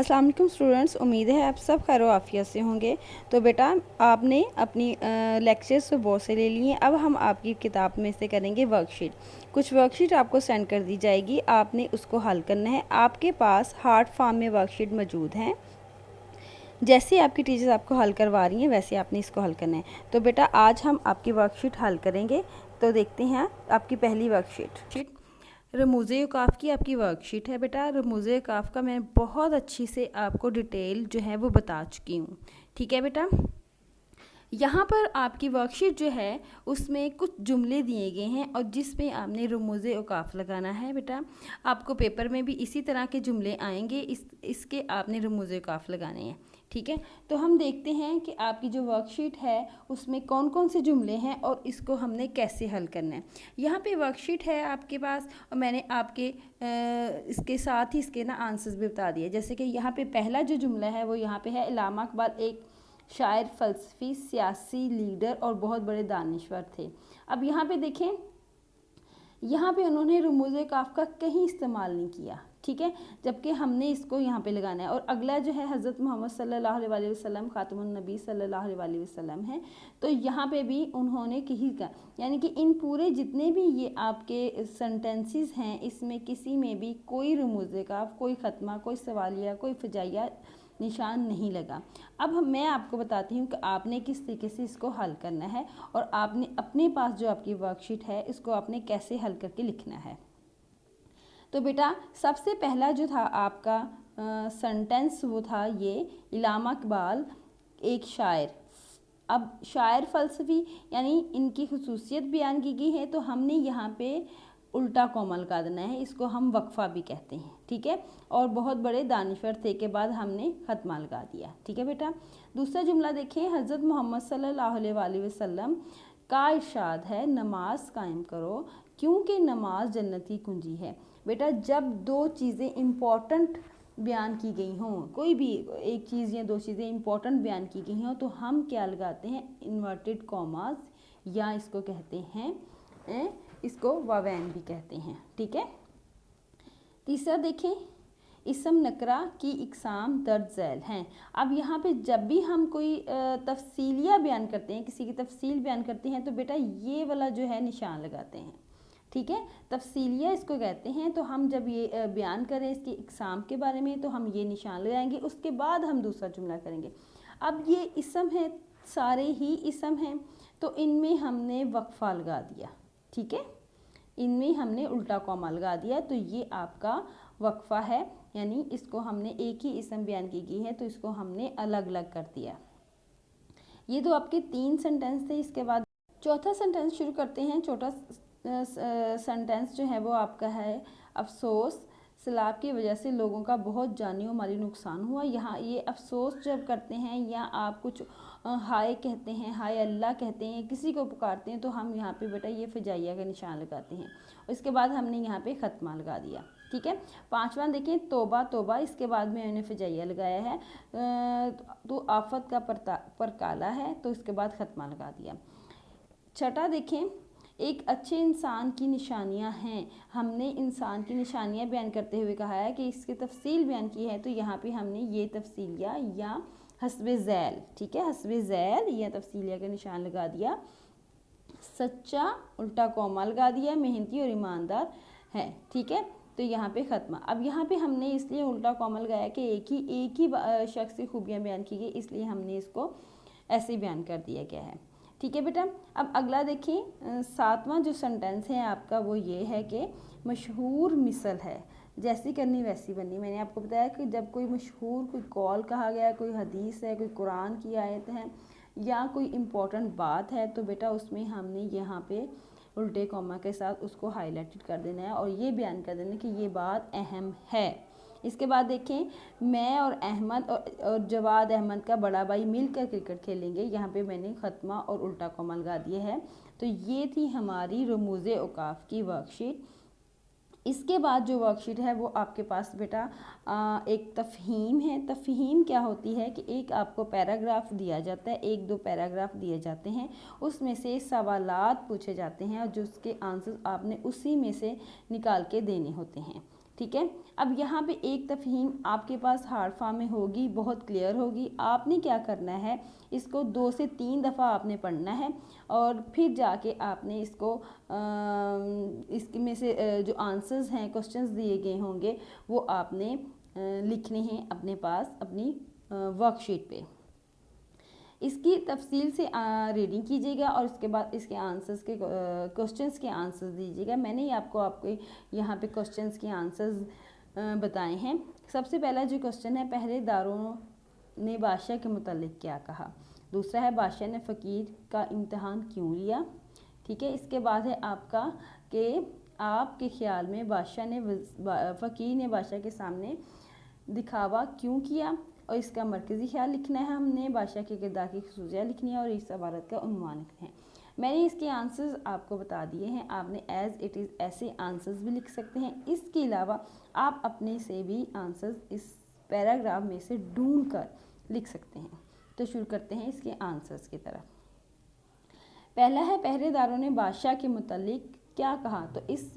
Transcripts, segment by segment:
अस्सलाम वालेकुम स्टूडेंट्स, उम्मीद है आप सब खैर आफियत से होंगे। तो बेटा आपने अपनी लेक्चर्स तो बहुत से ले लिए। अब हम आपकी किताब में से करेंगे वर्कशीट। कुछ वर्कशीट आपको सेंड कर दी जाएगी, आपने उसको हल करना है। आपके पास हार्ड फॉर्म में वर्कशीट मौजूद हैं। जैसे आपकी टीचर्स आपको हल करवा रही हैं वैसे आपने इसको हल करना है। तो बेटा आज हम आपकी वर्कशीट हल करेंगे। तो देखते हैं आपकी पहली वर्कशीट रमूज़े औक़ाफ़ की आपकी वर्कशीट है। बेटा रमूज़े औक़ाफ़ का मैं बहुत अच्छी से आपको डिटेल जो है वो बता चुकी हूँ। ठीक है बेटा, यहाँ पर आपकी वर्कशीट जो है उसमें कुछ जुमले दिए गए हैं और जिसमें आपने रमूज़े औक़ाफ़ लगाना है। बेटा आपको पेपर में भी इसी तरह के जुमले आएंगे, इसके आपने रमूज़े औक़ाफ़ लगाने हैं। ठीक है, तो हम देखते हैं कि आपकी जो वर्कशीट है उसमें कौन कौन से जुमले हैं और इसको हमने कैसे हल करना है। यहाँ पे वर्कशीट है आपके पास और मैंने आपके इसके साथ ही इसके ना आंसर्स भी बता दिए। जैसे कि यहाँ पे पहला जो जुमला है वो यहाँ पे है, इलामा इकबाल एक शायर, फ़लसफ़ी, सियासी लीडर और बहुत बड़े दानिश्वर थे। अब यहाँ पे देखें, यहाँ पे उन्होंने रमूज़े औक़ाफ़ का कहीं इस्तेमाल नहीं किया। ठीक है, जबकि हमने इसको यहाँ पे लगाना है। और अगला जो है हज़रत मोहम्मद सल्लल्लाहु अलैहि वसल्लम खातमुन नबी सल्लल्लाहु अलैहि वसल्लम है। तो यहाँ पे भी उन्होंने कहीं का, यानी कि इन पूरे जितने भी ये आपके सेंटेंसेस हैं इसमें किसी में भी कोई रमूज़े औक़ाफ़, कोई ख़त्मा, कोई सवालिया, कोई फ़जाइया निशान नहीं लगा। अब मैं आपको बताती हूँ कि आपने किस तरीके से इसको हल करना है और आपने अपने पास जो आपकी वर्कशीट है इसको आपने कैसे हल करके लिखना है। तो बेटा सबसे पहला जो था आपका सेंटेंस वो था ये, इलामा इकबाल एक शायर। अब शायर फ़लसफ़ी यानी इनकी खुसूसियत बयान की गई है, तो हमने यहाँ पे उल्टा कॉमा लगा देना है, इसको हम वक्फ़ा भी कहते हैं। ठीक है, और बहुत बड़े दानिश्वर थे के बाद हमने ख़त्मा लगा दिया। ठीक है बेटा, दूसरा जुमला देखें, हज़रत मोहम्मद सल्लल्लाहु अलैहि वसल्लम का इरशाद है, नमाज कायम करो क्योंकि नमाज जन्नत की कुंजी है। बेटा जब दो चीज़ें इम्पॉर्टेंट बयान की गई हों, कोई भी एक चीज़ या दो चीज़ें इम्पॉर्टेंट बयान की गई हों, तो हम क्या लगाते हैं, इन्वर्टेड कॉमास, या इसको कहते हैं इसको वावैन भी कहते हैं। ठीक है, तीसरा देखें, इसम नकरा की इकसाम दर्ज झैल हैं। अब यहाँ पे जब भी हम कोई तफसीलिया बयान करते हैं, किसी की तफसील बयान करते हैं, तो बेटा ये वाला जो है निशान लगाते हैं। ठीक है, तफसीलिया इसको कहते हैं। तो हम जब ये बयान करें इसकी इकसाम के बारे में तो हम ये निशान लगाएंगे, उसके बाद हम दूसरा जुमला करेंगे। अब ये इसम है, सारे ही इसम हैं, तो इनमें हमने वक्फ़ा लगा दिया। ठीक है, इनमें हमने उल्टा कॉमा लगा दिया, तो ये आपका वक्फ़ा है, यानी इसको हमने एक ही इसम बयान की गई है तो इसको हमने अलग अलग कर दिया। ये तो आपके 3 सेंटेंस थे। इसके बाद चौथा सेंटेंस शुरू करते हैं। चौथा सेंटेंस जो है वो आपका है, अफसोस, सैलाब की वजह से लोगों का बहुत जानी और माली नुकसान हुआ। यहाँ ये अफसोस जब करते हैं या आप कुछ हाय कहते हैं, हाय अल्लाह कहते हैं, किसी को पुकारते हैं, तो हम यहाँ पे बेटा ये फ़जाइया का निशान लगाते हैं। उसके बाद हमने यहाँ पे ख़त्मा लगा दिया। ठीक है, पांचवा देखें, तोबा तोबा, इसके बाद में मैंने फ़जाइया लगाया है। तो आफत का परकाला है, तो इसके बाद ख़त्मा लगा दिया। छठा देखें, एक अच्छे इंसान की निशानियां हैं। हमने इंसान की निशानियां बयान करते हुए कहा है कि इसकी तफसील बयान की है, तो यहाँ पे हमने ये तफसीलिया या हस्बे ज़ैल, ठीक है, हस्बे ज़ैल या तफसीलिया का निशान लगा दिया। सच्चा उल्टा कौमा लगा दिया, मेहनती और ईमानदार है। ठीक है, तो यहाँ पे ख़त्मा। अब यहाँ पे हमने इसलिए उल्टा कौमा लगाया कि एक ही शख्स की खूबियाँ बयान की गई, इसलिए हमने इसको ऐसे बयान कर दिया गया है। ठीक है बेटा, अब अगला देखिए, 7वां जो सेंटेंस है आपका वो ये है कि मशहूर मिसल है, जैसी करनी वैसी बननी। मैंने आपको बताया कि जब कोई मशहूर, कोई कौल कहा गया है, कोई हदीस है, कोई कुरान की आयत है या कोई इम्पोर्टेंट बात है, तो बेटा उसमें हमने यहाँ पे उल्टे कॉमा के साथ उसको हाईलाइटेड कर देना है और ये बयान कर देना कि ये बात अहम है। इसके बाद देखें, मैं और अहमद और जवाद अहमद का बड़ा भाई मिलकर क्रिकेट खेलेंगे। यहाँ पे मैंने ख़त्मा और उल्टा कॉमा लगा दिए है। तो ये थी हमारी रमूज़े औक़ाफ़ की वर्कशीट। इसके बाद जो वर्कशीट है वो आपके पास बेटा एक तफ़हीम है। तफ़हीम क्या होती है कि एक आपको पैराग्राफ दिया जाता है, 1-2 पैराग्राफ दिए जाते हैं, उसमें से सवालात पूछे जाते हैं और जो उसके आंसर आपने उसी में से निकाल के देने होते हैं। ठीक है। अब यहाँ पे एक तफहीम आपके पास हार्ड फॉर्म में होगी, बहुत क्लियर होगी। आपने क्या करना है, इसको 2 से 3 दफ़ा आपने पढ़ना है और फिर जाके आपने इसको इसमें से जो आंसर्स हैं, क्वेश्चंस दिए गए होंगे, वो आपने लिखने हैं अपने पास अपनी वर्कशीट पे। इसकी तफसील से रीडिंग कीजिएगा और उसके बाद इसके आंसर्स के क्वेश्चंस के आंसर्स दीजिएगा। मैंने ही आपको यहाँ पे क्वेश्चंस के आंसर्स बताए हैं। सबसे पहला जो क्वेश्चन है, पहरेदारों ने बादशाह के मुतालिक क्या कहा। दूसरा है, बादशाह ने फ़कीर का इम्तहान क्यों लिया। ठीक है। इसके बाद है आपका कि आपके ख्याल में फ़कीर ने बादशाह के सामने दिखावा क्यों किया, और इसका मरकज़ी ख्याल लिखना है हमने। बादशाह के किरदार की खसूसियात लिखनी है और इस इबारत का उन्वान लिखना है। मैंने इसके आंसर्स आपको बता दिए हैं। आपने एज़ इट इज़ ऐसे आंसर्स भी लिख सकते हैं। इसके अलावा आप अपने से भी आंसर्स इस पैराग्राफ में से ढूंढ कर लिख सकते हैं। तो शुरू करते हैं इसके आंसर्स की तरफ। पहला है, पहरेदारों ने बादशाह के मुतालिक क्या कहा। तो इस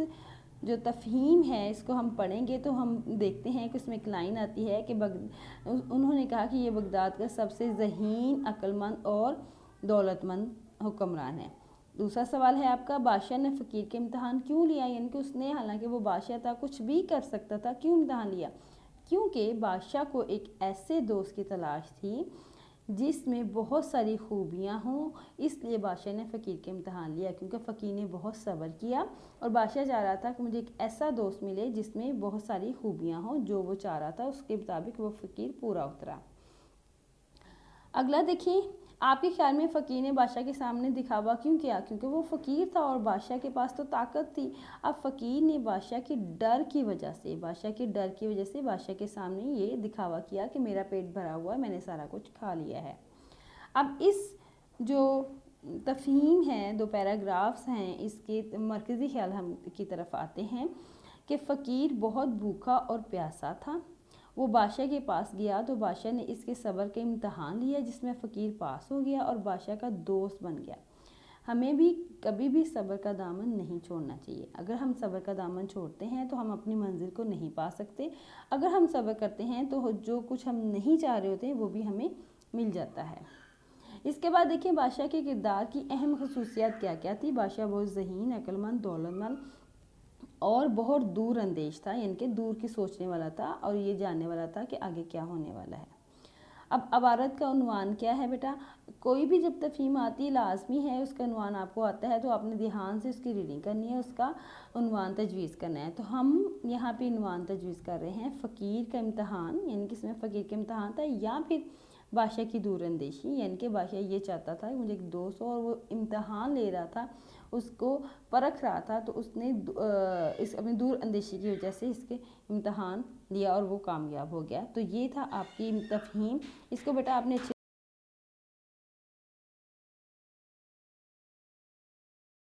जो तफहीम है इसको हम पढ़ेंगे तो हम देखते हैं कि उसमें एक लाइन आती है कि उन्होंने कहा कि ये बगदाद का सबसे ज़हीन, अक्लमंद और दौलतमंद हुक्मरान है। दूसरा सवाल है आपका, बादशाह ने फ़कीर के इम्तहान क्यों लिया, यानी कि उसने, हालांकि वो बादशाह था, कुछ भी कर सकता था, क्यों इम्तहान लिया। क्योंकि बादशाह को एक ऐसे दोस्त की तलाश थी जिसमें बहुत सारी खूबियाँ हों, इसलिए बादशाह ने फ़कीर के इम्तहान लिया। क्योंकि फ़कीर ने बहुत सब्र किया और बादशाह चाह रहा था कि मुझे एक ऐसा दोस्त मिले जिसमें बहुत सारी खूबियाँ हों। जो वो चाह रहा था उसके मुताबिक वो फ़कीर पूरा उतरा। अगला देखिए, आपके ख्याल में फ़कीर ने बादशाह के सामने दिखावा क्यों किया। क्योंकि वो फ़कीर था और बादशाह के पास तो ताकत थी। अब फ़कीर ने बादशाह के डर की वजह से बादशाह के सामने ये दिखावा किया कि मेरा पेट भरा हुआ है, मैंने सारा कुछ खा लिया है। अब इस जो तफहीम है, 2 पैराग्राफ्स हैं, इसके मरकज़ी ख्याल हम की तरफ आते हैं कि फ़कीर बहुत भूखा और प्यासा था। वो बादशाह के पास गया तो बादशाह ने इसके सब्र के इम्तहान लिया, जिसमें फ़कीर पास हो गया और बादशाह का दोस्त बन गया। हमें भी कभी भी सब्र का दामन नहीं छोड़ना चाहिए। अगर हम सब्र का दामन छोड़ते हैं तो हम अपनी मंजिल को नहीं पा सकते। अगर हम सब्र करते हैं तो जो कुछ हम नहीं चाह रहे होते हैं वो भी हमें मिल जाता है। इसके बाद देखिए, बादशाह के किरदार की अहम खसूसियात क्या क्या थी। बादशाह बहुत ज़हीन, अक्लमंद, दौलतमंद और बहुत दूर अंदेश था, यानी कि दूर की सोचने वाला था और ये जानने वाला था कि आगे क्या होने वाला है। अब इबारत का उन्वान क्या है बेटा। कोई भी जब तफहीम आती है लाजमी है उसका उन्वान आपको आता है, तो आपने ध्यान से उसकी रीडिंग करनी है, उसका उन्वान तजवीज़ करना है। तो हम यहाँ पे उन्वान तजवीज़ कर रहे हैं, फ़कीर का इम्तहान, यानी कि इसमें फ़कीर का इम्तहान था, या फिर बादशाह की दूर अंदेशी, यानी कि बादशाह ये चाहता था कि मुझे एक दोस्त हो और वो इम्तहान ले रहा था, उसको परख रहा था, तो उसने इस अपनी दूर अंदेशी की वजह से इसके इम्तहान दिया और वो कामयाब हो गया। तो ये था आपकी तफहीम। इसको बेटा आपने